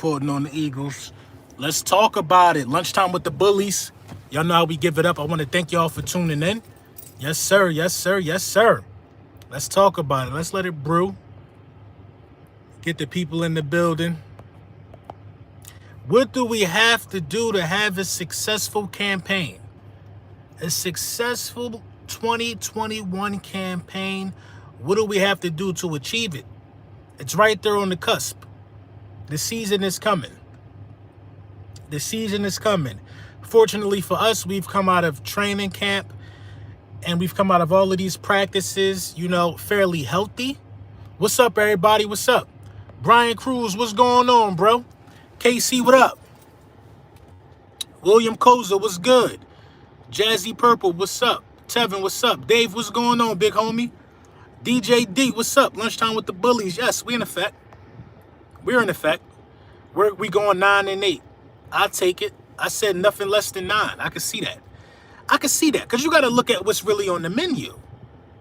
reporting on the Eagles. Let's talk about it. Lunchtime with the bullies. Y'all know how we give it up. I want to thank y'all for tuning in. Yes, sir. Yes, sir. Yes, sir. Let's talk about it. Let's let it brew. Get the people in the building. What do we have to do to have a successful campaign? A successful 2021 campaign. What do we have to do to achieve it? It's right there on the cusp. The season is coming. The season is coming. Fortunately for us, we've come out of training camp and we've come out of all of these practices, fairly healthy. What's up, everybody? What's up? Brian Cruz, what's going on, bro? KC, what up? William Koza, what's good? Jazzy Purple, what's up? Tevin, what's up? Dave, what's going on, big homie? DJ D, what's up? Lunchtime with the bullies. Yes, we in effect. We're in effect. We going 9-8. I take it. I said nothing less than 9. I can see that. I can see that because you got to look at what's really on the menu.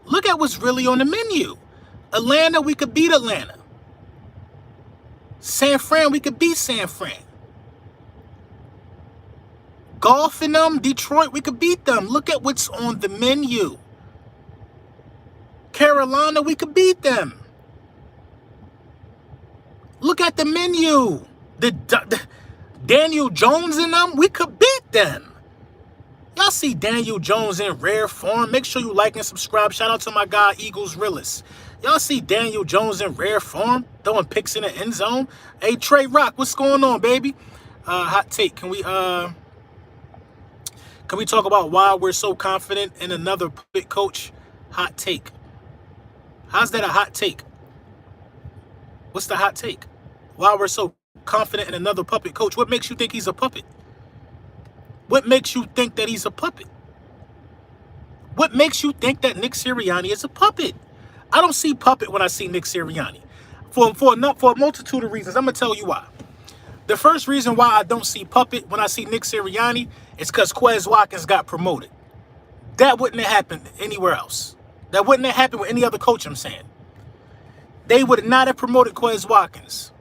Look at what's really on the menu. Atlanta, we could beat Atlanta. San Fran, we could beat San Fran. Golf in them, Detroit, we could beat them. Look at what's on the menu. Carolina, we could beat them. Look at the menu. The Daniel Jones in them, we could beat them. Y'all see Daniel Jones in rare form. Make sure you like and subscribe. Shout out to my guy, Eagles Realist. Y'all see Daniel Jones in rare form, throwing picks in the end zone. Hey, Trey Rock, what's going on, baby? Hot take. Can we talk about why we're so confident in another puppet coach? Hot take. How's that a hot take? What's the hot take? Why we're so confident in another puppet coach? What makes you think he's a puppet? What makes you think that he's a puppet? What makes you think that Nick Sirianni is a puppet? I don't see puppet when I see Nick Sirianni. For a multitude of reasons. I'm going to tell you why. The first reason why I don't see puppet when I see Nick Sirianni is because Quez Watkins got promoted. That wouldn't have happened anywhere else. That wouldn't have happened with any other coach, I'm saying. They would not have promoted Quez Watkins.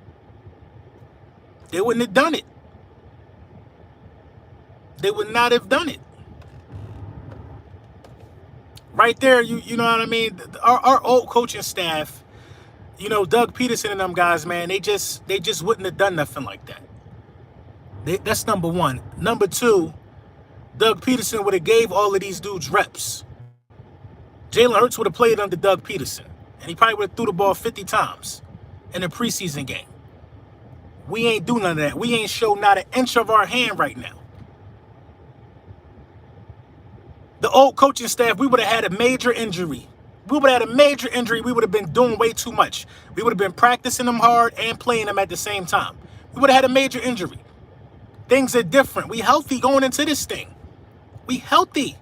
They wouldn't have done it. They would not have done it. Right there, you know what I mean? Our old coaching staff, Doug Peterson and them guys, man, they just wouldn't have done nothing like that. That's number one. Number two, Doug Peterson would have gave all of these dudes reps. Jalen Hurts would have played under Doug Peterson, and he probably would have threw the ball 50 times in a preseason game. We ain't do none of that. We ain't show not an inch of our hand right now. The old coaching staff, we would have had a major injury. We would have had a major injury. We would have been doing way too much. We would have been practicing them hard and playing them at the same time. We would have had a major injury. Things are different. We healthy going into this thing. We healthy.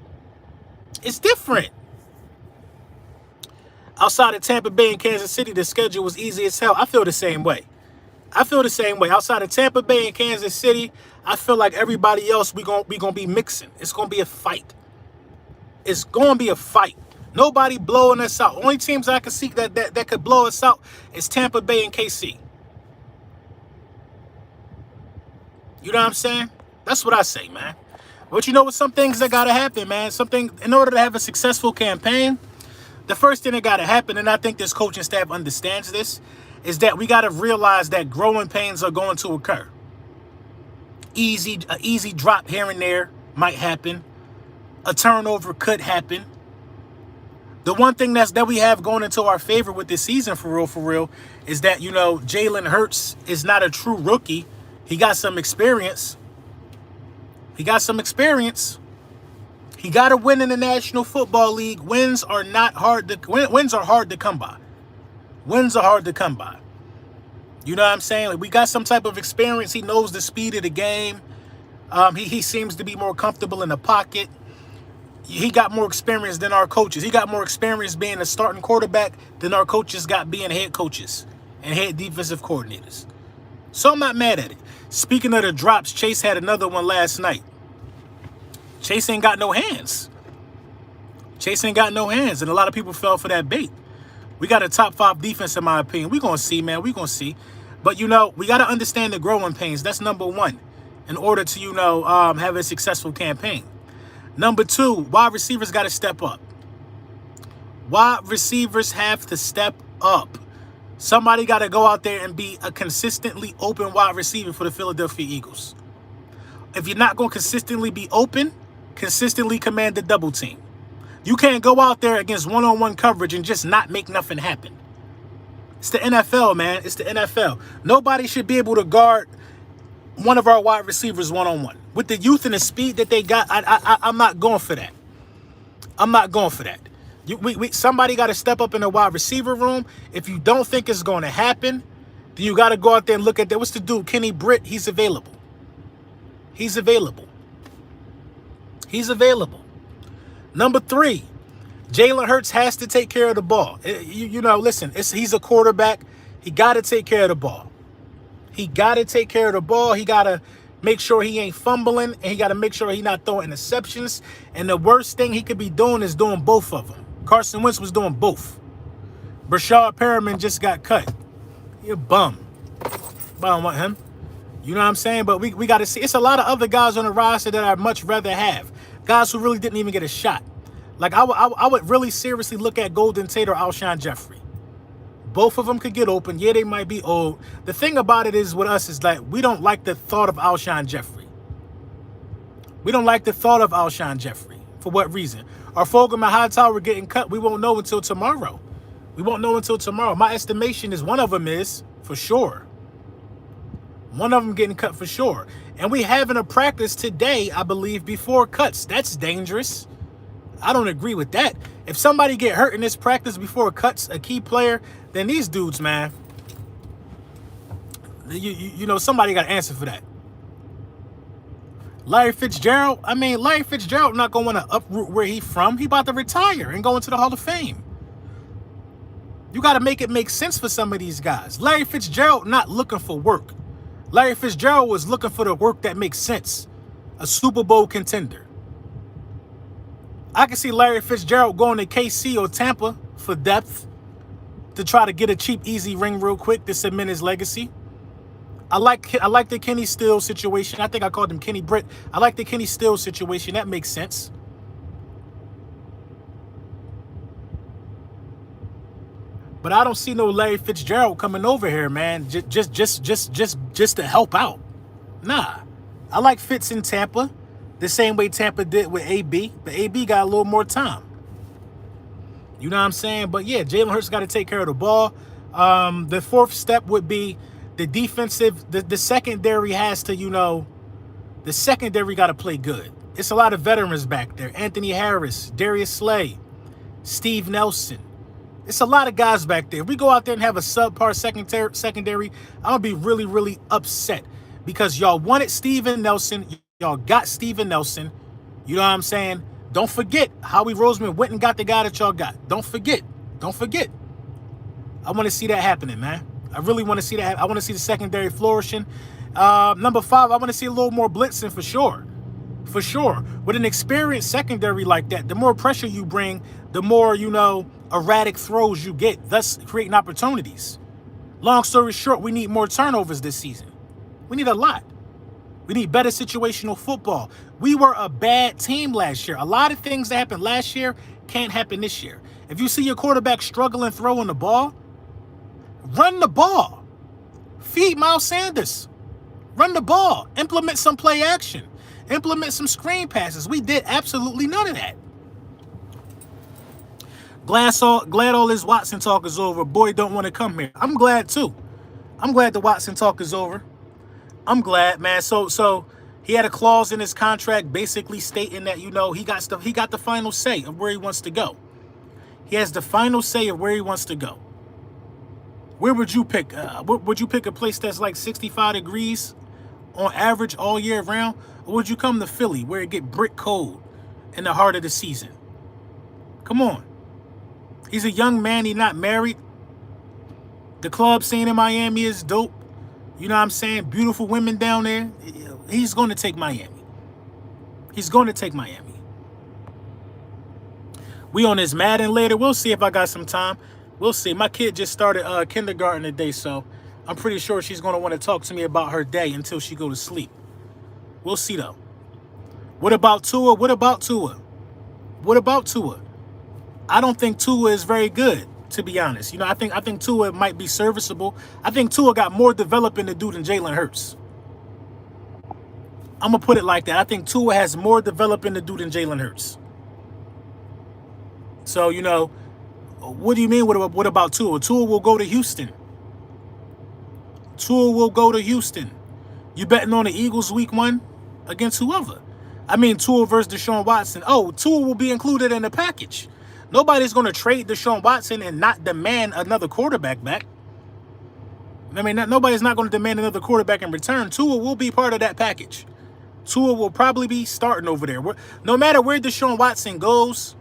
It's different. Outside of Tampa Bay and Kansas City, the schedule was easy as hell. I feel the same way. Outside of Tampa Bay and Kansas City, I feel like everybody else, we gonna be mixing. It's going to be a fight. It's going to be a fight. Nobody blowing us out. Only teams I can see that could blow us out is Tampa Bay and KC. You know what I'm saying? That's what I say, man. But some things that got to happen, man. In order to have a successful campaign, the first thing that got to happen, and I think this coaching staff understands this, is that we got to realize that growing pains are going to occur. An easy drop here and there might happen. A turnover could happen. The one thing that we have going into our favor with this season, for real, is that, Jalen Hurts is not a true rookie. He got some experience. He got to win in the National Football League. Wins are hard to come by. You know what I'm saying? Like, we got some type of experience. He knows the speed of the game. He seems to be more comfortable in the pocket. He got more experience than our coaches. He got more experience being a starting quarterback than our coaches got being head coaches and head defensive coordinators. So I'm not mad at it. Speaking of the drops, Chase had another one last night. Chase ain't got no hands. And a lot of people fell for that bait. We got a top 5 defense, in my opinion. We're going to see, man. We're going to see. But, we got to understand the growing pains. That's number one in order to, have a successful campaign. Number two, wide receivers got to step up. Wide receivers have to step up. Somebody got to go out there and be a consistently open wide receiver for the Philadelphia Eagles. If you're not going to consistently be open, consistently command the double team. You can't go out there against one-on-one coverage and just not make nothing happen. It's the NFL, man. It's the NFL. Nobody should be able to guard one of our wide receivers one-on-one. With the youth and the speed that they got, I'm not going for that. I'm not going for that. Somebody got to step up in the wide receiver room. If you don't think it's going to happen, then you got to go out there and look at that. What's the dude? Kenny Britt, he's available. He's available. He's available. Number three, Jalen Hurts has to take care of the ball. Listen, he's a quarterback. He got to take care of the ball. He got to take care of the ball. He got to make sure he ain't fumbling, and he got to make sure he's not throwing interceptions. And the worst thing he could be doing is doing both of them. Carson Wentz was doing both. Brashad Perriman just got cut. You're a bum. But I don't want him. You know what I'm saying? But we got to see. It's a lot of other guys on the roster that I'd much rather have. Guys who really didn't even get a shot. Like, I would really seriously look at Golden Tate or Alshon Jeffrey. Both of them could get open. Yeah, they might be old. The thing about it is with us is like we don't like the thought of Alshon Jeffrey. We don't like the thought of Alshon Jeffrey. For what reason? Are Fulgham and Hightower getting cut? We won't know until tomorrow. We won't know until tomorrow. My estimation is one of them is, for sure. One of them getting cut for sure. And we having a practice today, I believe, before cuts. That's dangerous. I don't agree with that. If somebody get hurt in this practice before cuts, a key player, then these dudes, man, somebody got to answer for that. Larry Fitzgerald not going to want to uproot where he from. He about to retire and go into the Hall of Fame. You got to make it make sense for some of these guys. Larry Fitzgerald not looking for work. Larry Fitzgerald was looking for the work that makes sense. A Super Bowl contender. I can see Larry Fitzgerald going to KC or Tampa for depth to try to get a cheap, easy ring real quick to cement his legacy. I like the Kenny Stills situation. I think I called him Kenny Britt. I like the Kenny Stills situation. That makes sense. But I don't see no Larry Fitzgerald coming over here, man. Just to help out. Nah. I like Fitz in Tampa. The same way Tampa did with AB. But AB got a little more time. You know what I'm saying? But yeah, Jalen Hurts got to take care of the ball. The fourth step would be the defensive. The secondary has to, the secondary got to play good. It's a lot of veterans back there. Anthony Harris, Darius Slay, Steve Nelson. It's a lot of guys back there. If we go out there and have a subpar secondary, I'm going to be really, really upset. Because y'all wanted Steven Nelson. Y'all got Steven Nelson. You know what I'm saying? Don't forget Howie Roseman went and got the guy that y'all got. Don't forget. Don't forget. I want to see that happening, man. I really want to see that. I want to see the secondary flourishing. Number 5, I want to see a little more blitzing for sure. For sure. With an experienced secondary like that, the more pressure you bring, the more, erratic throws you get, thus creating opportunities. Long story short, we need more turnovers this season. We need a lot. We need better situational football. We were a bad team last year. A lot of things that happened last year can't happen this year. If you see your quarterback struggling throwing the ball, run the ball. Feed Miles Sanders. Run the ball. Implement some play action. Implement some screen passes. We did absolutely none of that. Glad all this Watson talk is over. Boy, don't want to come here. I'm glad too. I'm glad the Watson talk is over. I'm glad, man. So he had a clause in his contract basically stating that, he got the final say of where he wants to go. He has the final say of where he wants to go. Where would you pick? Would you pick a place that's like 65 degrees on average all year round? Or would you come to Philly where it get brick cold in the heart of the season? Come on. He's a young man. He's not married. The club scene in Miami is dope. You know what I'm saying? Beautiful women down there. He's going to take Miami. He's going to take Miami. We on this Madden later. We'll see if I got some time. We'll see. My kid just started kindergarten today, so I'm pretty sure she's going to want to talk to me about her day until she go to sleep. We'll see, though. What about Tua? What about Tua? What about Tua? I don't think Tua is very good, to be honest. You know, I think Tua might be serviceable. I think Tua got more developing to do than Jalen Hurts. I'm going to put it like that. I think Tua has more developing to do than Jalen Hurts. So, you know, what do you mean? What about Tua? Tua will go to Houston. Tua will go to Houston. You betting on the Eagles week 1 against whoever? I mean, Tua versus Deshaun Watson. Oh, Tua will be included in the package. Nobody's going to trade Deshaun Watson and not demand another quarterback back. I mean, nobody's not going to demand another quarterback in return. Tua will be part of that package. Tua will probably be starting over there. No matter where Deshaun Watson goes,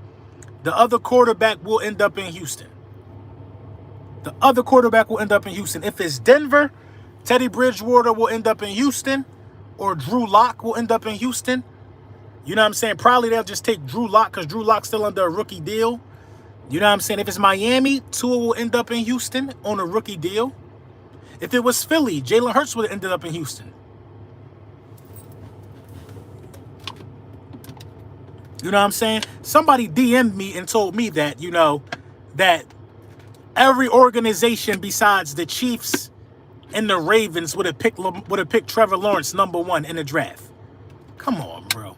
the other quarterback will end up in Houston. The other quarterback will end up in Houston. If it's Denver, Teddy Bridgewater will end up in Houston, or Drew Lock will end up in Houston. You know what I'm saying? Probably they'll just take Drew Lock because Drew Lock's still under a rookie deal. You know what I'm saying? If it's Miami, Tua will end up in Houston on a rookie deal. If it was Philly, Jalen Hurts would have ended up in Houston. You know what I'm saying? Somebody DM'd me and told me that, you know, that every organization besides the Chiefs and the Ravens would have picked Trevor Lawrence #1 in the draft. Come on, bro.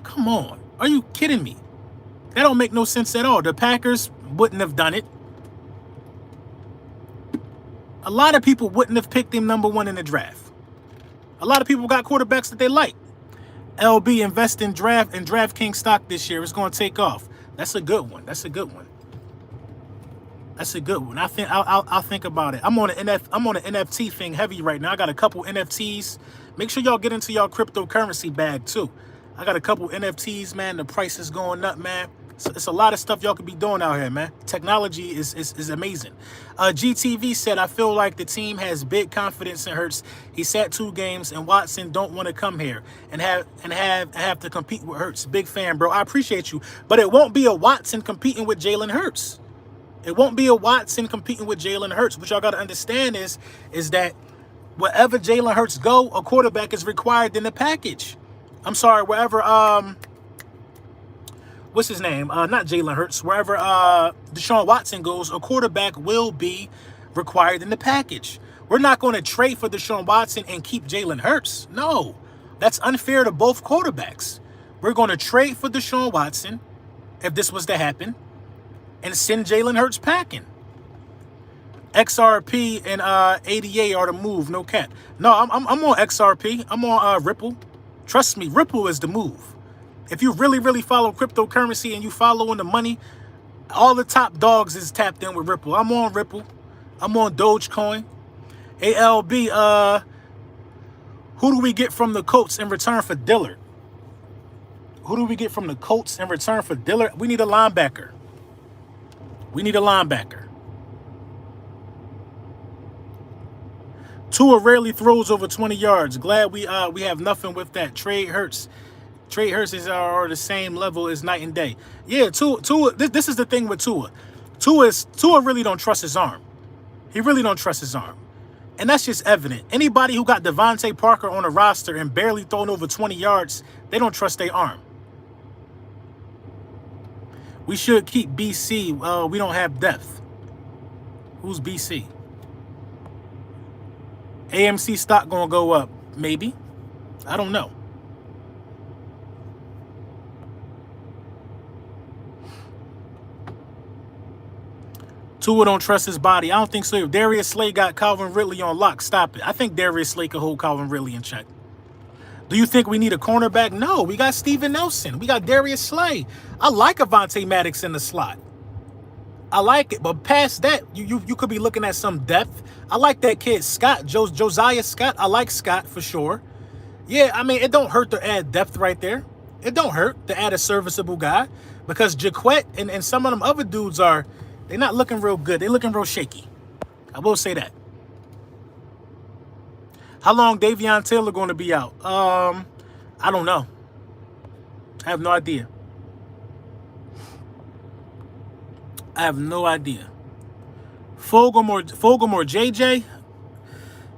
Come on. Are you kidding me? That don't make no sense at all. The Packers wouldn't have done it. A lot of people wouldn't have picked him #1 in the draft. A lot of people got quarterbacks that they like. LB, invest in DraftKings stock this year. It's going to take off. That's a good one. That's a good one. That's a good one. I'll think about it. I'm on an NFT thing heavy right now. I got a couple NFTs. Make sure y'all get into y'all cryptocurrency bag too. I got a couple NFTs, man. The price is going up, man. So it's a lot of stuff y'all could be doing out here, man. Technology is amazing. GTV said, I feel like the team has big confidence in Hurts. He sat 2 games, and Watson don't want to come here and have to compete with Hurts. Big fan, bro. I appreciate you, but it won't be a Watson competing with Jalen Hurts. It won't be a Watson competing with Jalen Hurts. What y'all got to understand is that wherever Jalen Hurts go, a quarterback is required in the package. I'm sorry, wherever what's his name? Not Jalen Hurts. Wherever Deshaun Watson goes, a quarterback will be required in the package. We're not going to trade for Deshaun Watson and keep Jalen Hurts. No, that's unfair to both quarterbacks. We're going to trade for Deshaun Watson, if this was to happen, and send Jalen Hurts packing. XRP and ADA are the move, no cap. No, I'm on XRP. I'm on Ripple. Trust me, Ripple is the move. If you really, really follow cryptocurrency and you following the money, all the top dogs is tapped in with Ripple. I'm on Ripple. I'm on Dogecoin. ALB, who do we get from the Colts in return for Dillard? Who do we get from the Colts in return for Dillard? We need a linebacker. We need a linebacker. Tua rarely throws over 20 yards. Glad we have nothing with that. Trade Hurts. Trade Hurts are the same level as night and day. Yeah, Tua. This is the thing with Tua. Tua really don't trust his arm. He really don't trust his arm. And that's just evident. Anybody who got Devontae Parker on a roster and barely thrown over 20 yards, they don't trust their arm. We should keep BC. We don't have depth. Who's BC? AMC stock gonna go up, maybe. I don't know. Tua don't trust his body. I don't think so. If Darius Slay got Calvin Ridley on lock, stop it. I think Darius Slay can hold Calvin Ridley in check. Do you think we need a cornerback? No, we got Steven Nelson. We got Darius Slay. I like Avonte Maddox in the slot. I like it, but past that, you could be looking at some depth. I like that kid, Scott, Josiah Scott. I like Scott for sure. Yeah, I mean, it don't hurt to add depth right there. It don't hurt to add a serviceable guy because Jaquette and some of them other dudes they're not looking real good. They're looking real shaky. I will say that. How long Davion Taylor going to be out? I don't know. I have no idea. I have no idea. Fulgham or JJ.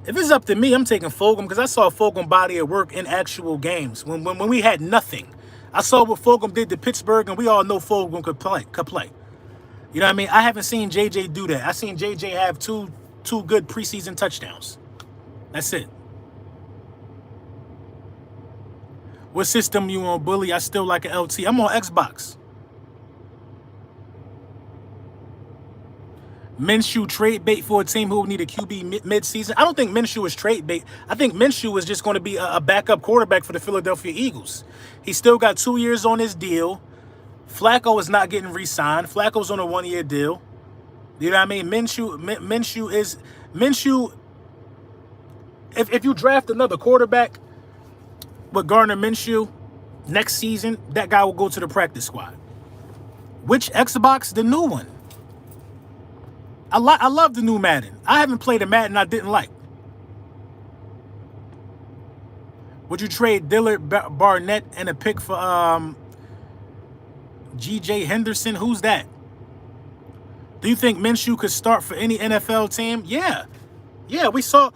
If it's up to me, I'm taking Fulgham because I saw Fulgham body of work in actual games when we had nothing. I saw what Fulgham did to Pittsburgh, and we all know Fulgham could play. You know what I mean? I haven't seen JJ do that. I seen JJ have two good preseason touchdowns. That's it. What system you on, Bully? I still like an LT. I'm on Xbox. Minshew trade bait for a team who will need a QB mid-season. I don't think Minshew is trade bait. I think Minshew is just going to be a backup quarterback for the Philadelphia Eagles. He still got 2 years on his deal. Flacco is not getting re-signed. Flacco's on a 1-year deal. You know what I mean? Minshew is... If you draft another quarterback with Gardner Minshew next season, that guy will go to the practice squad. Which Xbox? The new one. I love the new Madden. I haven't played a Madden I didn't like. Would you trade Dillard Barnett and a pick for G.J. Henderson? Who's that? Do you think Minshew could start for any NFL team? Yeah. Yeah, we saw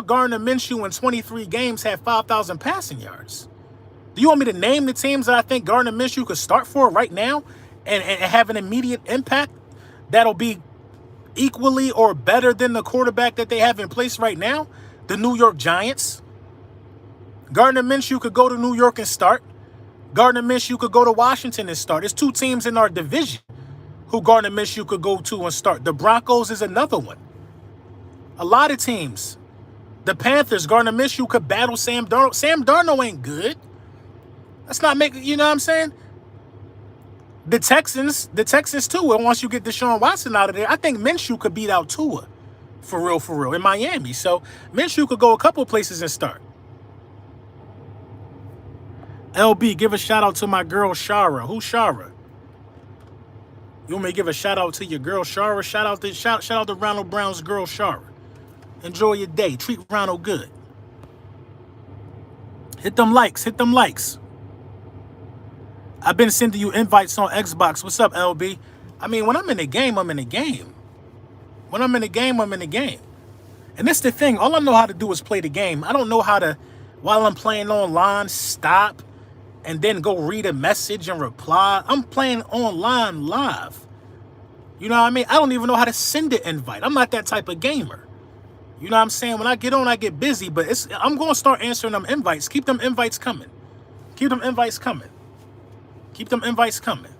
Gardner Minshew in 23 games have 5,000 passing yards. Do you want me to name the teams that I think Gardner Minshew could start for right now and have an immediate impact that'll be equally or better than the quarterback that they have in place right now? The New York Giants. Gardner Minshew could go to New York and start. Gardner Minshew could go to Washington and start. There's 2 teams in our division who Gardner Minshew could go to and start. The Broncos is another one. A lot of teams. The Panthers, Gardner Minshew could battle Sam Darnold. Sam Darnold ain't good. That's not making, you know what I'm saying? The Texans too. And once you get Deshaun Watson out of there, I think Minshew could beat out Tua, for real, in Miami. So Minshew could go a couple places and start. LB, give a shout out to my girl Shara. Who's Shara? You want me to give a shout out to your girl Shara? Shout out to Ronald Brown's girl Shara. Enjoy your day. Treat Ronald good. Hit them likes. Hit them likes. I've been sending you invites on Xbox. What's up, LB? I mean, when I'm in the game, I'm in the game. When I'm in the game, I'm in the game. And that's the thing. All I know how to do is play the game. I don't know how to, while I'm playing online, stop and then go read a message and reply. I'm playing online live. You know what I mean? I don't even know how to send an invite. I'm not that type of gamer. You know what I'm saying? When I get on, I get busy. But I'm going to start answering them invites. Keep them invites coming. Keep them invites coming. Keep them invites coming.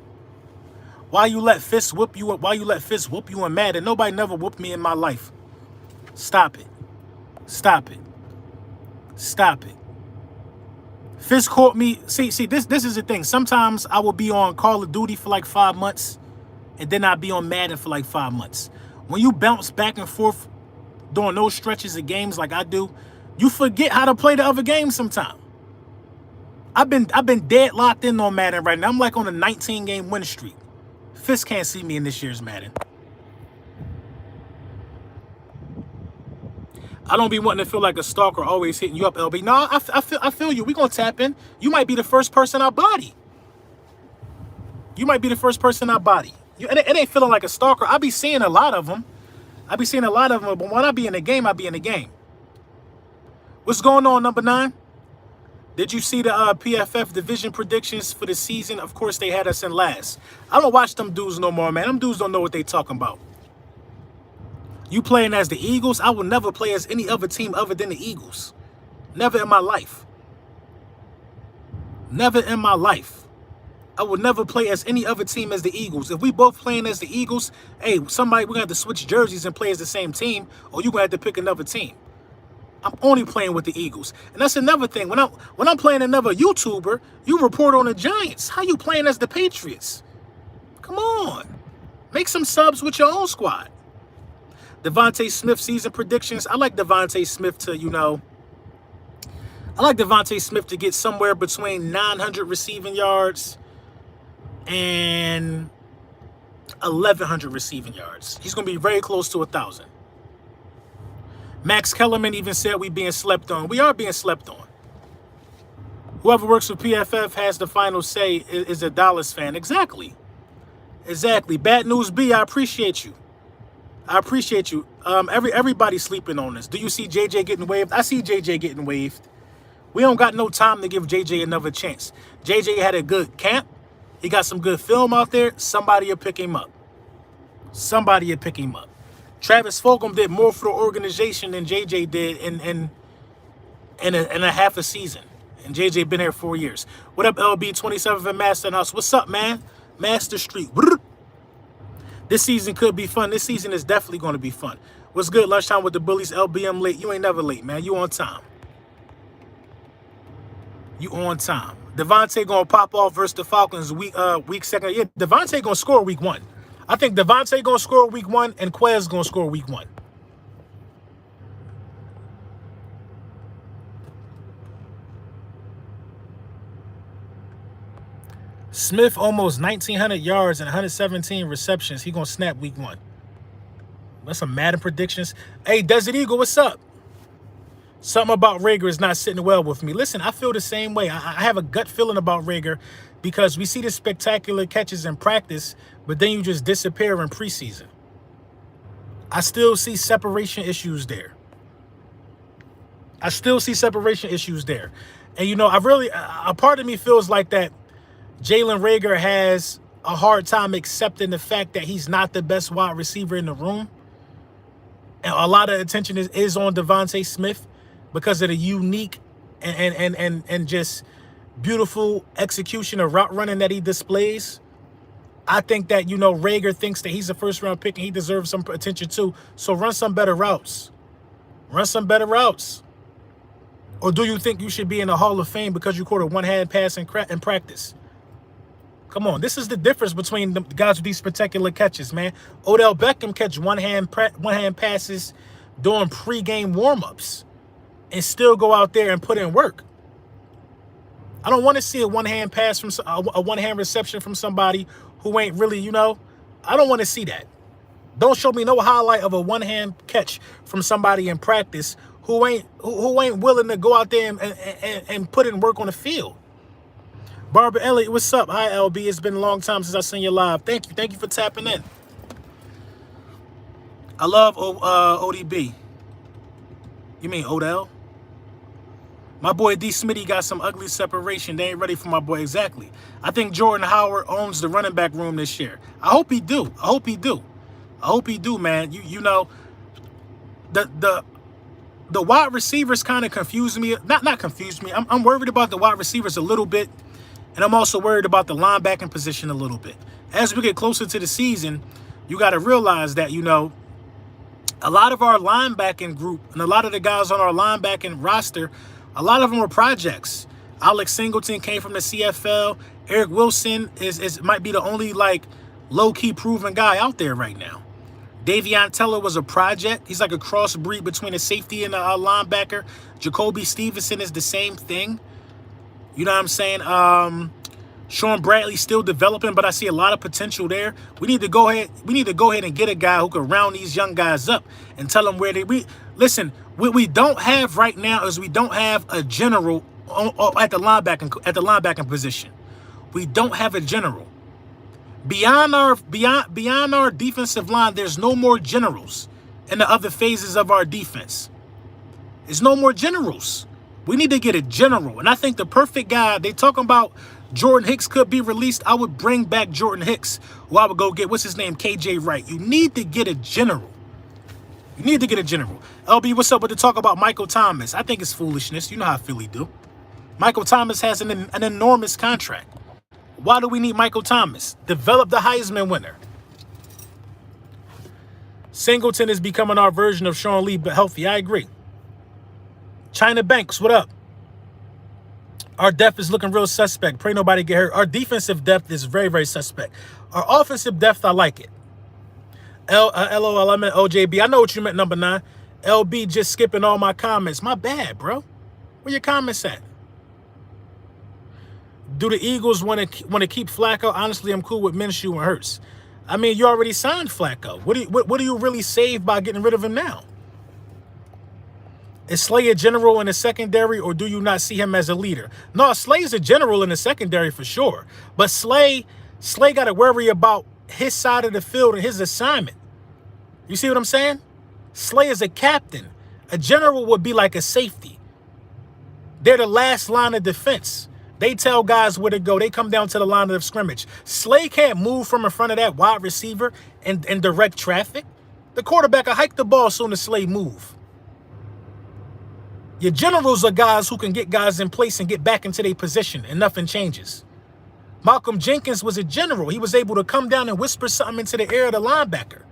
Why you let fists whoop you? Why you let fists whoop you and Madden? Nobody never whooped me in my life. Stop it. Stop it. Stop it. Fist caught me. See, this is the thing. Sometimes I will be on Call of Duty for like 5 months, and then I'll be on Madden for like 5 months. When you bounce back and forth during those stretches of games like I do, you forget how to play the other games sometimes. I've been dead locked in on Madden right now. I'm like on a 19-game win streak. Fist can't see me in this year's Madden. I don't be wanting to feel like a stalker always hitting you up, LB. No, I feel you. We gonna tap in. You might be the first person I body. You might be the first person I body. It ain't feeling like a stalker. I be seeing a lot of them. But when I be in the game, I be in the game. What's going on, number 9? Did you see the PFF division predictions for the season? Of course, they had us in last. I don't watch them dudes no more, man. Them dudes don't know what they talking about. You playing as the Eagles? I will never play as any other team other than the Eagles. Never in my life. Never in my life. I will never play as any other team as the Eagles. If we both playing as the Eagles, hey, we're going to have to switch jerseys and play as the same team, or you're going to have to pick another team. I'm only playing with the Eagles. And that's another thing. When I'm playing another YouTuber, you report on the Giants. How you playing as the Patriots? Come on. Make some subs with your own squad. Devontae Smith season predictions. I like Devontae Smith to, I like Devontae Smith to get somewhere between 900 receiving yards and 1,100 receiving yards. He's going to be very close to 1,000. Max Kellerman even said we being slept on. We are being slept on. Whoever works for PFF has the final say is a Dallas fan. Exactly. Exactly. Bad News B, I appreciate you. I appreciate you. Everybody's sleeping on this. Do you see JJ getting waived? I see JJ getting waived. We don't got no time to give JJ another chance. JJ had a good camp. He got some good film out there. Somebody will pick him up. Somebody will pick him up. Travis Fulgham did more for the organization than JJ did in a half a season. And JJ been here 4 years. What up, LB 27th and Master House? What's up, man? Master Street. This season could be fun. This season is definitely going to be fun. What's good? Lunchtime with the bullies. LBM late. You ain't never late, man. You on time. You on time. Devontae gonna pop off versus the Falcons week second. Yeah, Devontae gonna score week 1. I think Devontae gonna score week 1 and Quez gonna score week 1. Smith almost 1,900 yards and 117 receptions. He gonna snap week 1. That's some Madden predictions. Hey, Desert Eagle, what's up? Something about Reagor is not sitting well with me. Listen, I feel the same way. I have a gut feeling about Reagor because we see the spectacular catches in practice, but then you just disappear in preseason. I still see separation issues there. And, you know, a part of me feels like that Jalen Reagor has a hard time accepting the fact that he's not the best wide receiver in the room. And a lot of attention is on Devontae Smith because of the unique and just beautiful execution of route running that he displays. I think that, you know, Reagor thinks that he's a first-round pick and he deserves some attention too. So run some better routes. Run some better routes. Or do you think you should be in the Hall of Fame because you caught a one-hand pass in practice? Come on, this is the difference between the guys with these spectacular catches, man. Odell Beckham catch one-hand passes during pregame warm-ups and still go out there and put in work. I don't want to see a one-hand pass from a one-hand reception from somebody who ain't really, you know, I don't want to see that. Don't show me no highlight of a one-hand catch from somebody in practice who ain't willing to go out there and put in work on the field. Barbara Elliott, what's up? Hi, LB. It's been a long time since I seen you live. Thank you. Thank you for tapping in. I love ODB. You mean Odell? My boy D. Smitty got some ugly separation. They ain't ready for my boy. Exactly. I think Jordan Howard owns the running back room this year. I hope he do. I hope he do, man. You know, the wide receivers kind of confuse me. Not confuse me. I'm worried about the wide receivers a little bit. And I'm also worried about the linebacking position a little bit. As we get closer to the season, you got to realize that, you know, a lot of our linebacking group and a lot of the guys on our linebacking roster, a lot of them were projects. Alex Singleton came from the CFL. Eric Wilson might be the only, like, low-key proven guy out there right now. Davion Teller was a project. He's like a crossbreed between a safety and a linebacker. Jacoby Stevenson is the same thing. You know what I'm saying? Sean Bradley's still developing, but I see a lot of potential there. We need to go ahead and get a guy who can round these young guys up and tell them where they listen. What we don't have right now is we don't have a general at the linebacking position. We don't have a general. Beyond our defensive line, there's no more generals in the other phases of our defense. There's no more generals. We need to get a general. And I think the perfect guy, they talking about Jordan Hicks could be released. I would bring back Jordan Hicks. Or I would go get, what's his name, KJ Wright. You need to get a general. LB, what's up with the talk about Michael Thomas? I think it's foolishness. You know how Philly do. Michael Thomas has an enormous contract. Why do we need Michael Thomas? Develop the Heisman winner. Singleton is becoming our version of Sean Lee, but healthy. I agree. China Banks, what up? Our depth is looking real suspect. Pray nobody get hurt. Our defensive depth is very, very suspect. Our offensive depth, I like it. LOL, I meant OJB. I know what you meant, number 9. LB just skipping all my comments. My bad, bro. Where your comments at? Do the Eagles want to keep Flacco? Honestly, I'm cool with Minshew and Hurts. I mean, you already signed Flacco. What do you really save by getting rid of him now? Is Slay a general in the secondary, or do you not see him as a leader? No, Slay is a general in the secondary for sure. But Slay got to worry about his side of the field and his assignment. You see what I'm saying? Slay is a captain. A general would be like a safety. They're the last line of defense. They tell guys where to go. They come down to the line of scrimmage. Slay can't move from in front of that wide receiver and direct traffic. The quarterback will hike the ball as soon as Slay move. Your generals are guys who can get guys in place and get back into their position, and nothing changes. Malcolm Jenkins was a general. He was able to come down and whisper something into the ear of the linebacker.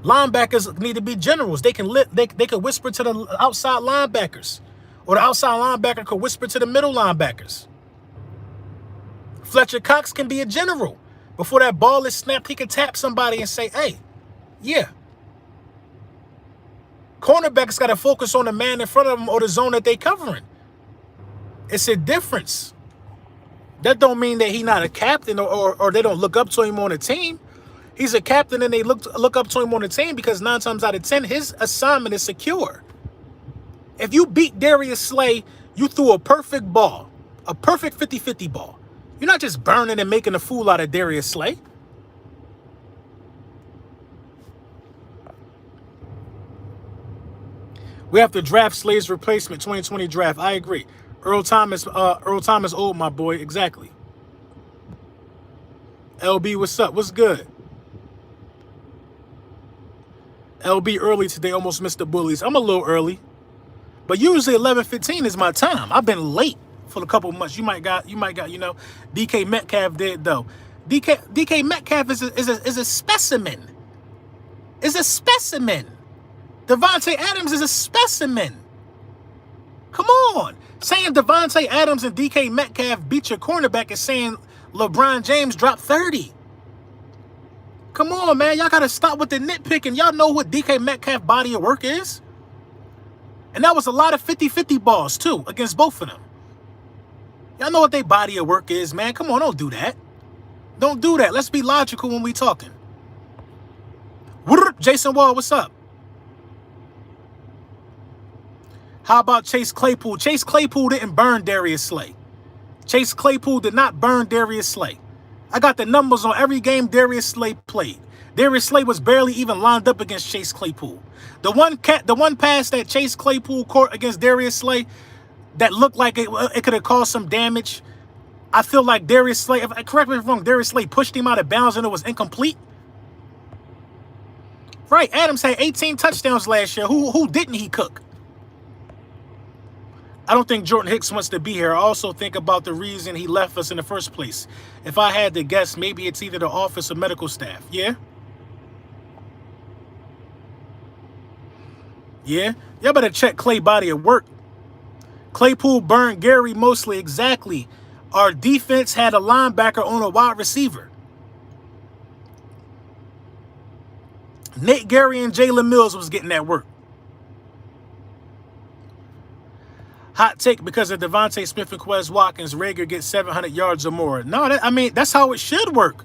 Linebackers need to be generals. They can whisper to the outside linebackers, or the outside linebacker could whisper to the middle linebackers. Fletcher Cox can be a general. Before that ball is snapped, he can tap somebody and say, hey, yeah. Cornerbacks got to focus on the man in front of them or the zone that they covering. It's a difference. That don't mean that he's not a captain or they don't look up to him on the team. He's a captain and they look up to him on the team because 9 times out of 10, his assignment is secure. If you beat Darius Slay, you threw a perfect ball, a perfect 50-50 ball. You're not just burning and making a fool out of Darius Slay. We have to draft Slay's replacement 2020 draft. I agree. Earl Thomas old, my boy. Exactly. LB, what's up? What's good? LB early today, almost missed the bullies. I'm a little early. But usually 11:15 is my time. I've been late for a couple months. You might got, you know, DK Metcalf did though. DK Metcalf is a specimen. Is a specimen. Devontae Adams is a specimen. Come on. Saying Devontae Adams and DK Metcalf beat your cornerback is saying LeBron James dropped 30. Come on, man. Y'all got to stop with the nitpicking. Y'all know what DK Metcalf body of work is? And that was a lot of 50-50 balls, too, against both of them. Y'all know what their body of work is, man. Come on, don't do that. Don't do that. Let's be logical when we talking. Jason Wall, what's up? How about Chase Claypool? Chase Claypool didn't burn Darius Slay. Chase Claypool did not burn Darius Slay. I got the numbers on every game Darius Slay played. Darius Slay was barely even lined up against Chase Claypool. The one pass that Chase Claypool caught against Darius Slay that looked like it could have caused some damage. I feel like Darius Slay, correct me if I'm wrong, Darius Slay pushed him out of bounds and it was incomplete. Right, Adams had 18 touchdowns last year. Who didn't he cook? I don't think Jordan Hicks wants to be here. I also think about the reason he left us in the first place. If I had to guess, maybe it's either the office or medical staff. Yeah? Yeah? Y'all better check Clay body of work. Claypool burned Gary mostly. Exactly. Our defense had a linebacker on a wide receiver. Nate Gary and Jalen Mills was getting that work. Hot take, because of Devontae Smith and Quez Watkins, Reagor gets 700 yards or more. No, I mean, that's how it should work.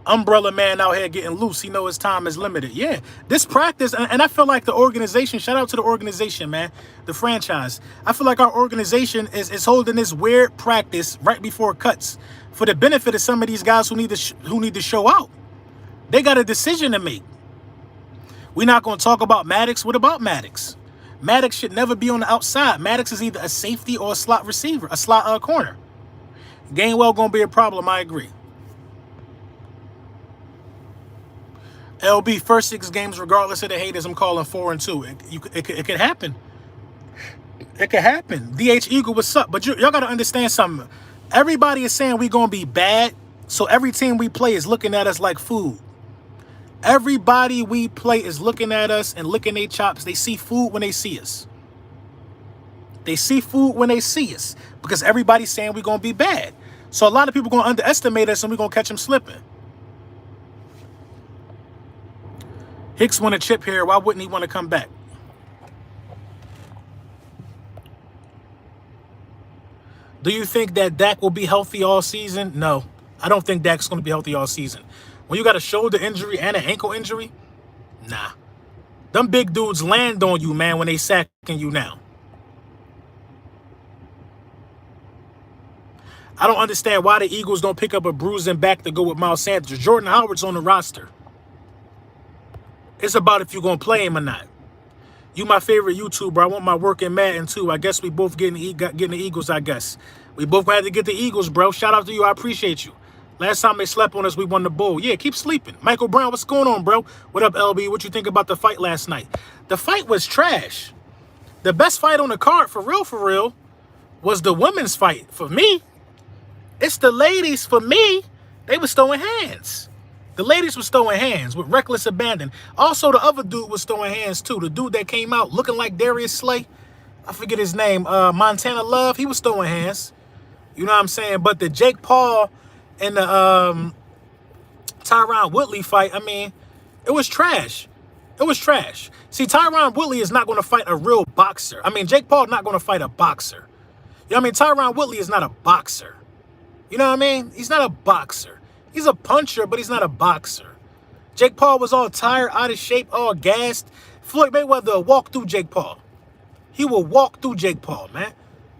Umbrella man out here getting loose. He knows his time is limited. Yeah, this practice, and I feel like the organization, shout out to the organization, man, the franchise. I feel like our organization is holding this weird practice right before cuts for the benefit of some of these guys who need to show out. They got a decision to make. We're not going to talk about Maddox. What about Maddox? Maddox should never be on the outside. Maddox is either a safety or a slot receiver, a slot corner. Gainwell going to be a problem, I agree. LB, first 6 games, regardless of the haters, I'm calling 4-2. It could happen. It could happen. DH Eagle, what's up? But y'all got to understand something. Everybody is saying we're going to be bad, so every team we play is looking at us like food. Everybody we play is looking at us and licking their chops. They see food when they see us. They see food when they see us because everybody's saying we're going to be bad. So a lot of people are going to underestimate us and we're going to catch them slipping. Hicks won a chip here. Why wouldn't he want to come back? Do you think that Dak will be healthy all season? No, I don't think Dak's going to be healthy all season. When you got a shoulder injury and an ankle injury, nah. Them big dudes land on you, man, when they sacking you now. I don't understand why the Eagles don't pick up a bruising back to go with Miles Sanders. Jordan Howard's on the roster. It's about if you're going to play him or not. You my favorite YouTuber. I want my work in Madden too. I guess we both getting the Eagles, I guess. We both had to get the Eagles, bro. Shout out to you. I appreciate you. Last time they slept on us, we won the bowl. Yeah, keep sleeping. Michael Brown, what's going on, bro? What up, LB? What you think about the fight last night? The fight was trash. The best fight on the card, for real, was the women's fight. For me, it's the ladies. For me, they was throwing hands. The ladies was throwing hands with reckless abandon. Also, the other dude was throwing hands, too. The dude that came out looking like Darius Slay. I forget his name. Montana Love. He was throwing hands. You know what I'm saying? But the Jake Paul and the Tyron Woodley fight, I mean, it was trash. It was trash. See, Tyron Woodley is not going to fight a real boxer. I mean, Jake Paul not going to fight a boxer. You know what I mean? Tyron Woodley is not a boxer. You know what I mean? He's not a boxer. He's a puncher, but he's not a boxer. Jake Paul was all tired, out of shape, all gassed. Floyd Mayweather will walk through Jake Paul. He will walk through Jake Paul, man.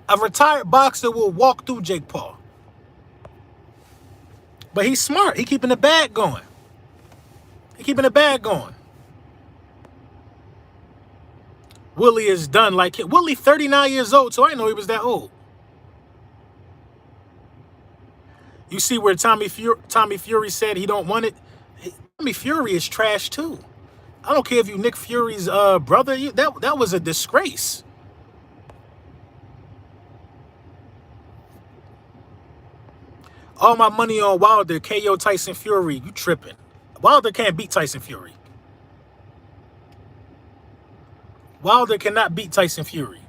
A retired boxer will walk through Jake Paul. But he's smart. He keeping the bag going. He keeping the bag going. Willie is done. Like, Willie 39 years old, so I didn't know he was that old. You see where Tommy Fury said he don't want it? Tommy Fury is trash, too. I don't care if you Nick Fury's brother. That was a disgrace. All my money on Wilder, KO Tyson Fury. You tripping. Wilder can't beat Tyson Fury. Wilder cannot beat Tyson Fury.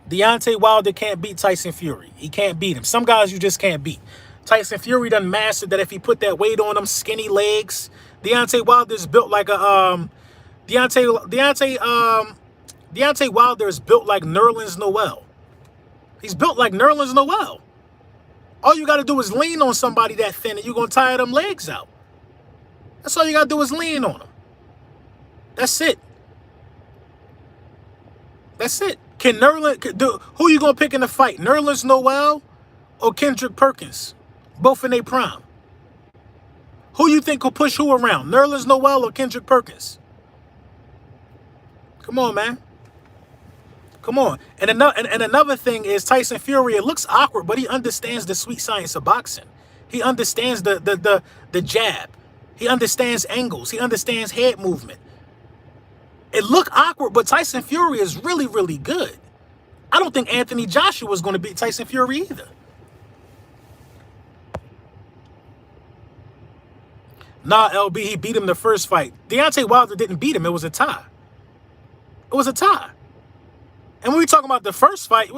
Deontay Wilder can't beat Tyson Fury. He can't beat him. Some guys you just can't beat. Tyson Fury done mastered that if he put that weight on them, skinny legs. Deontay Wilder's built like a Deontay Wilder is built like Nerlens Noel. He's built like Nerlens Noel. All you got to do is lean on somebody that thin and you're going to tire them legs out. That's all you got to do is lean on them. That's it. That's it. Can who you going to pick in the fight? Nerlens Noel or Kendrick Perkins? Both in their prime. Who you think will push who around? Nerlens Noel or Kendrick Perkins? Come on, man. Come on. And another thing is Tyson Fury, it looks awkward, but he understands the sweet science of boxing. He understands the jab. He understands angles. He understands head movement. It looked awkward, but Tyson Fury is really, really good. I don't think Anthony Joshua was going to beat Tyson Fury either. Nah, LB, he beat him the first fight. Deontay Wilder didn't beat him. It was a tie. It was a tie. And when we talking about the first fight,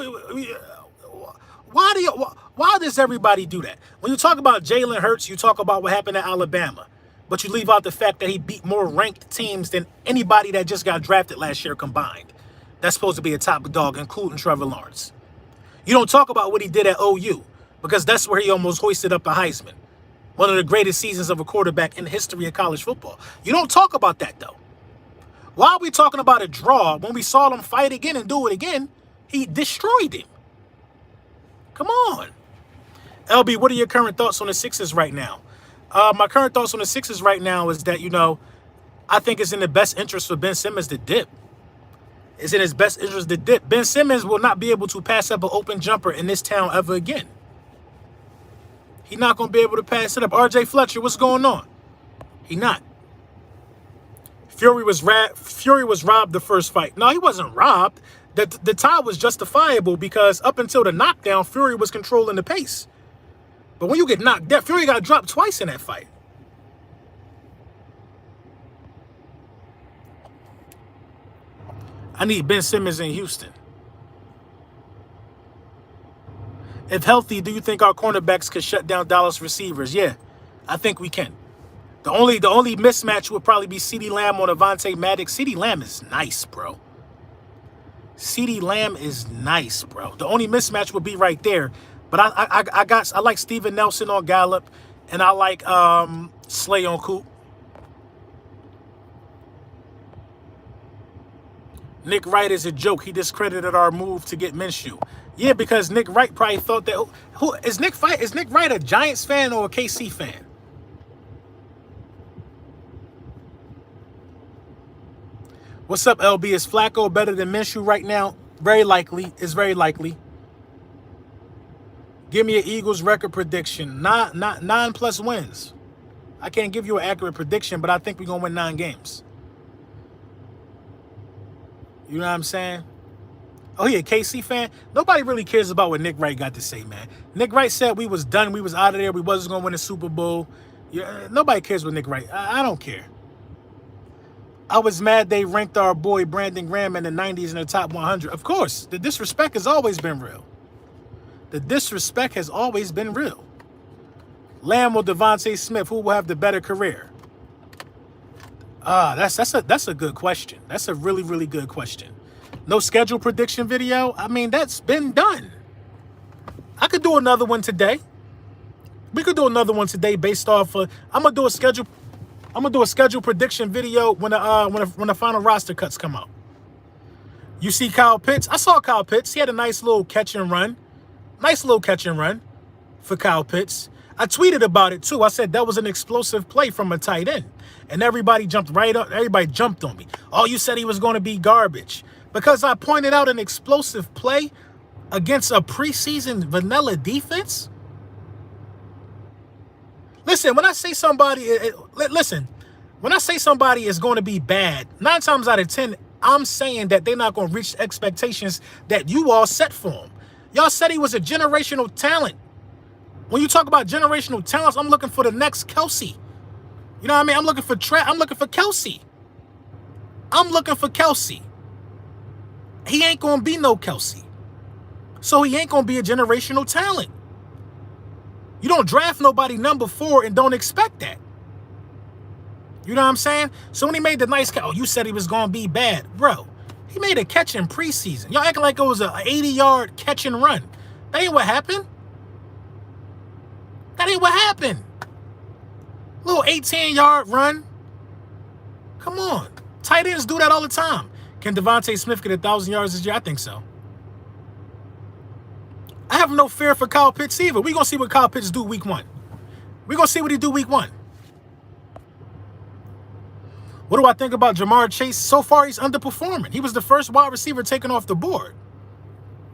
why does everybody do that? When you talk about Jalen Hurts, you talk about what happened at Alabama. But you leave out the fact that he beat more ranked teams than anybody that just got drafted last year combined. That's supposed to be a top dog, including Trevor Lawrence. You don't talk about what he did at OU, because that's where he almost hoisted up a Heisman. One of the greatest seasons of a quarterback in the history of college football. You don't talk about that, though. Why are we talking about a draw when we saw him fight again and do it again? He destroyed him. Come on. LB, what are your current thoughts on the Sixers right now? My current thoughts on the Sixers right now is that, I think it's in the best interest for Ben Simmons to dip. It's in his best interest to dip. Ben Simmons will not be able to pass up an open jumper in this town ever again. He's not going to be able to pass it up. RJ Fletcher, what's going on? He not. Fury was robbed the first fight. No, he wasn't robbed. The tie was justifiable because up until the knockdown, Fury was controlling the pace. But when you get knocked down, Fury got dropped twice in that fight. I need Ben Simmons in Houston. If healthy, do you think our cornerbacks could shut down Dallas receivers? Yeah, I think we can. The only mismatch would probably be CeeDee Lamb on Avonte Maddox. CeeDee Lamb is nice, bro. CeeDee Lamb is nice, bro. The only mismatch would be right there. But I like Steven Nelson on Gallup, and I like Slay on Coop. Nick Wright is a joke. He discredited our move to get Minshew. Yeah, because Nick Wright probably thought that. Who is Nick Wright? Is Nick Wright a Giants fan or a KC fan? What's up, LB? Is Flacco better than Minshew right now? Very likely. It's very likely. Give me an Eagles record prediction. Not 9+ wins. I can't give you an accurate prediction, but I think we're going to win 9 games. You know what I'm saying? Oh, yeah, KC fan? Nobody really cares about what Nick Wright got to say, man. Nick Wright said we was done. We was out of there. We wasn't going to win a Super Bowl. Yeah, nobody cares what Nick Wright. I don't care. I was mad they ranked our boy Brandon Graham in the 90s in the top 100. Of course, the disrespect has always been real. The disrespect has always been real. Lamb or Devontae Smith, who will have the better career? That's a good question. That's a really, really good question. No schedule prediction video? I mean, that's been done. I could do another one today. We could do another one today based off of, I'm gonna do a schedule prediction video when the final roster cuts come out. You see Kyle Pitts? I saw Kyle Pitts. He had a nice little catch and run. Nice little catch and run for Kyle Pitts. I tweeted about it too. I said that was an explosive play from a tight end. And everybody jumped right up. Everybody jumped on me. Oh, you said he was going to be garbage. Because I pointed out an explosive play against a preseason vanilla defense. Listen, when I say somebody, when I say somebody is going to be bad, 9 times out of 10, I'm saying that they're not going to reach the expectations that you all set for him. Y'all said he was a generational talent. When you talk about generational talents, I'm looking for the next Kelsey. You know what I mean? I'm looking for Kelsey. I'm looking for Kelsey. He ain't going to be no Kelsey. So he ain't going to be a generational talent. You don't draft nobody number 4 and don't expect that. You know what I'm saying? So when he made the nice catch, oh, you said he was going to be bad. Bro, he made a catch in preseason. Y'all acting like it was an 80-yard catch and run. That ain't what happened. That ain't what happened. Little 18-yard run. Come on. Tight ends do that all the time. Can Devontae Smith get 1,000 yards this year? I think so. I have no fear for Kyle Pitts either. We're going to see what Kyle Pitts do week 1. We're going to see what he do week 1. What do I think about Jamar Chase? So far, he's underperforming. He was the first wide receiver taken off the board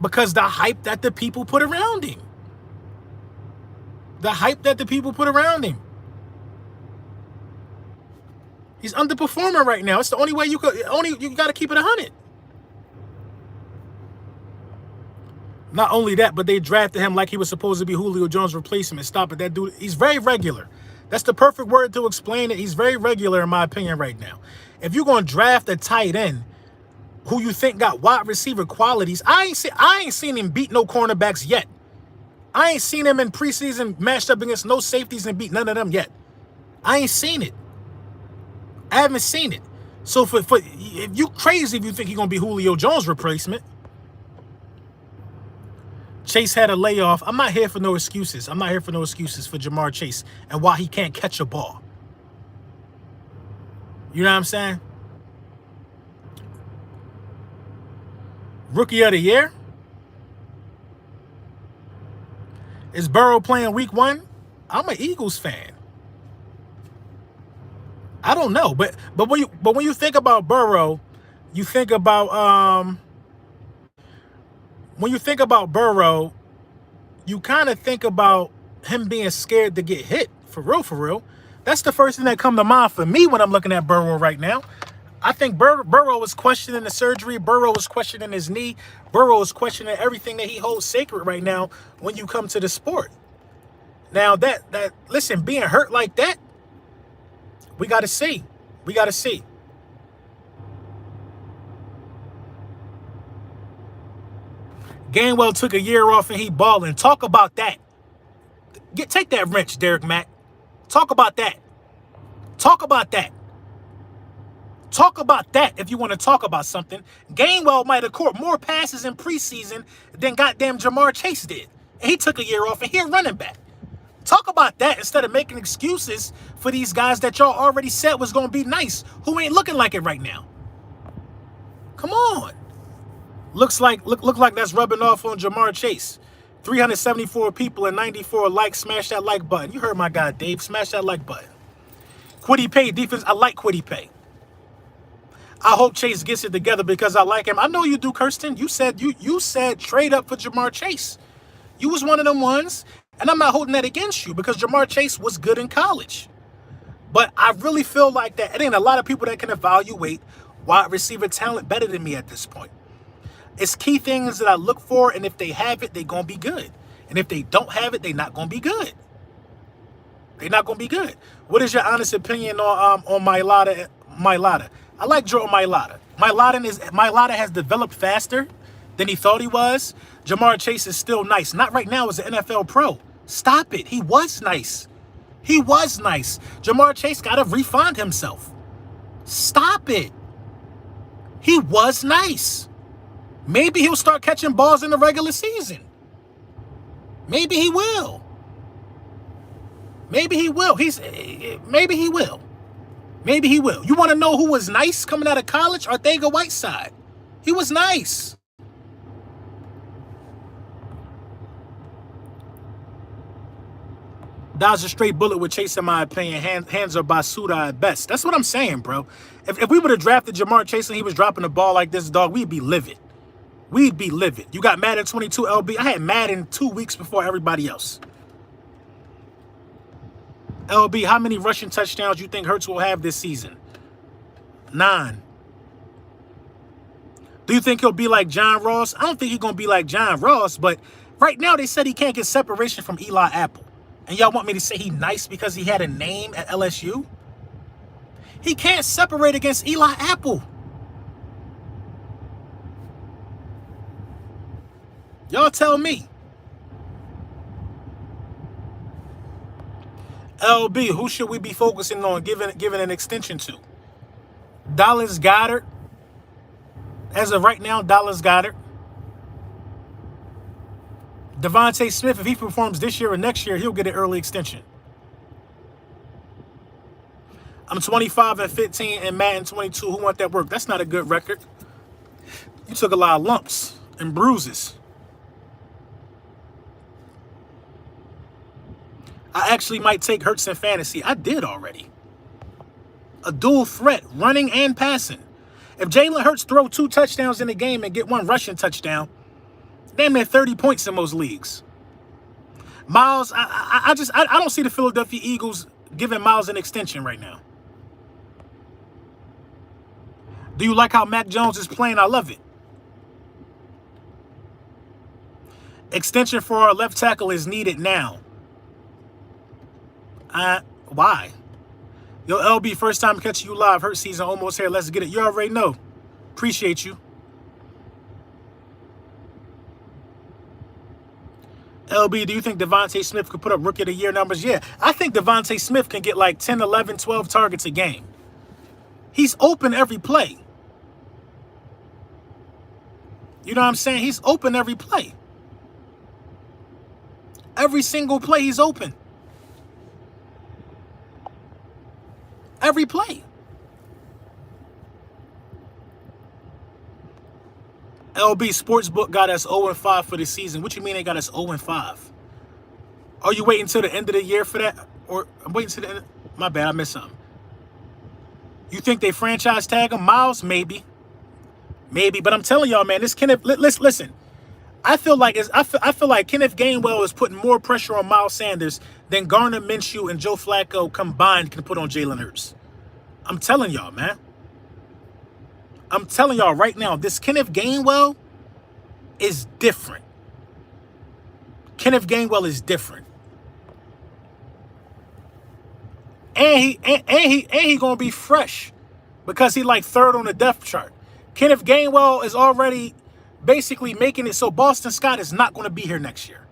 because the hype that the people put around him. The hype that the people put around him. He's underperforming right now. It's the only way you got to keep it 100. Not only that, but they drafted him like he was supposed to be Julio Jones' replacement. Stop it. That dude, he's very regular. That's the perfect word to explain it. He's very regular, in my opinion, right now. If you're going to draft a tight end who you think got wide receiver qualities, I ain't seen him beat no cornerbacks yet. I ain't seen him in preseason matched up against no safeties and beat none of them yet. I ain't seen it. I haven't seen it. So if you crazy if you think he's going to be Julio Jones' replacement. Chase had a layoff. I'm not here for no excuses. I'm not here for no excuses for Jamar Chase and why he can't catch a ball. You know what I'm saying? Rookie of the year? Is Burrow playing week 1? I'm an Eagles fan. I don't know, but when you think about Burrow, you think about when you think about Burrow, you kind of think about him being scared to get hit. For real. That's the first thing that come to mind for me when I'm looking at Burrow right now. I think Burrow is questioning the surgery. Burrow is questioning his knee. Burrow is questioning everything that he holds sacred right now when you come to the sport. Now, listen, being hurt like that, we got to see. We got to see. Gainwell took a year off and he balling. Talk about that. Take that wrench, Derek Mack. Talk about that. Talk about that. Talk about that if you want to talk about something. Gainwell might have caught more passes in preseason than goddamn Jamar Chase did. And he took a year off and he a running back. Talk about that instead of making excuses for these guys that y'all already said was going to be nice, who ain't looking like it right now. Come on. Look like that's rubbing off on Jamar Chase. 374 people and 94 likes. Smash that like button. You heard my guy Dave. Smash that like button. Kwity Paye defense. I like Kwity Paye. I hope Chase gets it together because I like him. I know you do, Kirsten. You said trade up for Jamar Chase. You was one of them ones, and I'm not holding that against you because Jamar Chase was good in college. But I really feel like that it ain't a lot of people that can evaluate wide receiver talent better than me at this point. It's key things that I look for, and if they have it, they're going to be good. And if they don't have it, they're not going to be good. They're not going to be good. What is your honest opinion on Mailata? I like Jordan Mailata. Mailata has developed faster than he thought he was. Jamar Chase is still nice. Not right now as an NFL pro. Stop it. He was nice. He was nice. Jamar Chase got to refine himself. Stop it. He was nice. Maybe he'll start catching balls in the regular season. Maybe he will. Maybe he will. Maybe he will. Maybe he will. You want to know who was nice coming out of college? Arcega-Whiteside. He was nice. Dodge a straight bullet with Chase, in my opinion. Hands are Basuda at best. That's what I'm saying, bro. If we would have drafted Jamar Chase and he was dropping the ball like this, dog, we'd be livid. We'd be livid. You got Madden 22 LB. I had Madden 2 weeks before everybody else. LB, how many rushing touchdowns you think Hurts will have this season? 9. Do you think he'll be like John Ross? I don't think he's going to be like John Ross, but right now they said he can't get separation from Eli Apple. And y'all want me to say he nice because he had a name at LSU? He can't separate against Eli Apple. Y'all tell me. LB, who should we be focusing on giving an extension to? Dallas Goedert. As of right now, Dallas Goedert. Devontae Smith, if he performs this year or next year, he'll get an early extension. I'm 25-15 and Madden 22. Who want that work? That's not a good record. You took a lot of lumps and bruises. I actually might take Hurts in fantasy. I did already. A dual threat, running and passing. If Jalen Hurts throw 2 touchdowns in a game and get 1 rushing touchdown, damn near 30 points in most leagues. Miles, I don't see the Philadelphia Eagles giving Miles an extension right now. Do you like how Mac Jones is playing? I love it. Extension for our left tackle is needed now. Why? Yo, LB, first time catching you live. Hurt season almost here. Let's get it. You already know. Appreciate you. LB, do you think Devontae Smith could put up Rookie of the Year numbers? Yeah, I think Devontae Smith can get like 10, 11, 12 targets a game. He's open every play. You know what I'm saying? He's open every play. Every single play he's open. Every play. LB Sportsbook got us 0-5 for the season. What you mean they got us 0-5? Are you waiting until the end of the year for that? Or I'm waiting till the end? My bad, I missed something. You think they franchise tag him? Miles? Maybe. Maybe. But I'm telling y'all, man, this Kenneth, listen. I feel like Kenneth Gainwell is putting more pressure on Miles Sanders than Gardner Minshew and Joe Flacco combined can put on Jalen Hurts. I'm telling y'all, man. I'm telling y'all right now, this Kenneth Gainwell is different. Kenneth Gainwell is different. And he gonna be fresh because he like 3rd on the depth chart. Kenneth Gainwell is already basically making it so Boston Scott is not going to be here next year.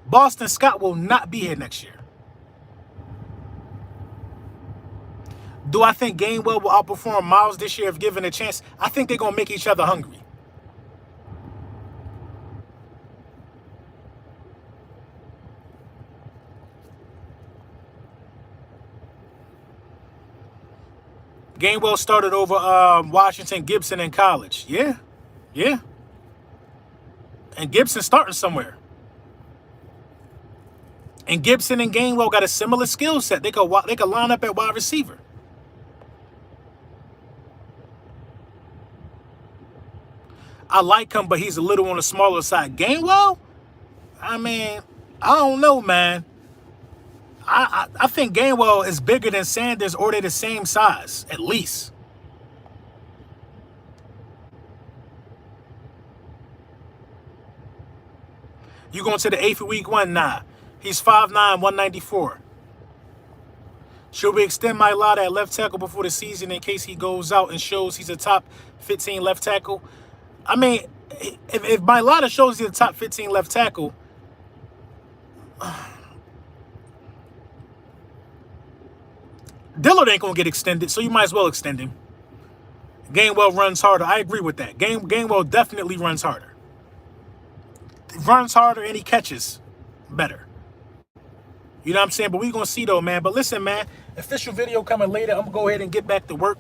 Boston Scott will not be here next year. Do I think Gainwell will outperform Miles this year if given a chance? I think they're going to make each other hungry. Gainwell started over Washington Gibson in college. Yeah. And Gibson's starting somewhere. And Gibson and Gainwell got a similar skill set. They could line up at wide receiver. I like him, but he's a little on the smaller side. Gainwell? I mean, I don't know, man. I think Gainwell is bigger than Sanders, or they're the same size, at least. You going to the 8th week 1? Nah. He's 5'9", 194. Should we extend Mailata at left tackle before the season in case he goes out and shows he's a top 15 left tackle? I mean, if Mailata shows he's a top 15 left tackle, Dillard ain't going to get extended, so you might as well extend him. Gainwell runs harder. I agree with that. Gainwell definitely runs harder. Runs harder and he catches better. You know what I'm saying? But we're going to see, though, man. But listen, man, official video coming later. I'm going to go ahead and get back to work,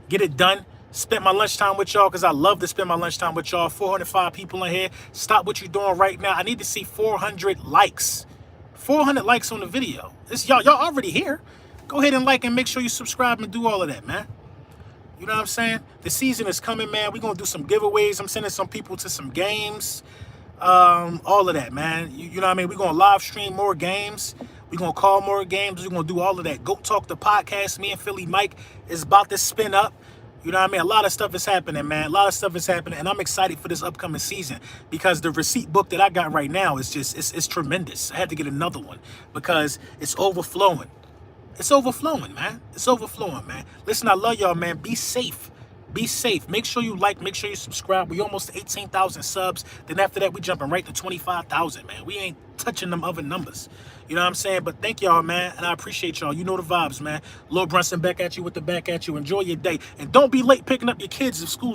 get it done. Spent my lunchtime with y'all because I love to spend my lunchtime with y'all. 405 people in here. Stop what you're doing right now. I need to see 400 likes. 400 likes on the video. Y'all already here. Go ahead and like and make sure you subscribe and do all of that, man. You know what I'm saying? The season is coming, man. We're going to do some giveaways. I'm sending some people to some games. All of that, man. You know what I mean? We're going to live stream more games. We're going to call more games. We're going to do all of that. Go Talk the podcast. Me and Philly Mike is about to spin up. You know what I mean? A lot of stuff is happening, man. A lot of stuff is happening. And I'm excited for this upcoming season because the receipt book that I got right now is just, it's tremendous. I had to get another one because it's overflowing. It's overflowing, man. It's overflowing, man. Listen, I love y'all, man. Be safe. Be safe. Make sure you like. Make sure you subscribe. We almost 18,000 subs. Then after that, we jumping right to 25,000, man. We ain't touching them other numbers. You know what I'm saying? But thank y'all, man. And I appreciate y'all. You know the vibes, man. Lil Brunson back at you with the back at you. Enjoy your day. And don't be late picking up your kids if school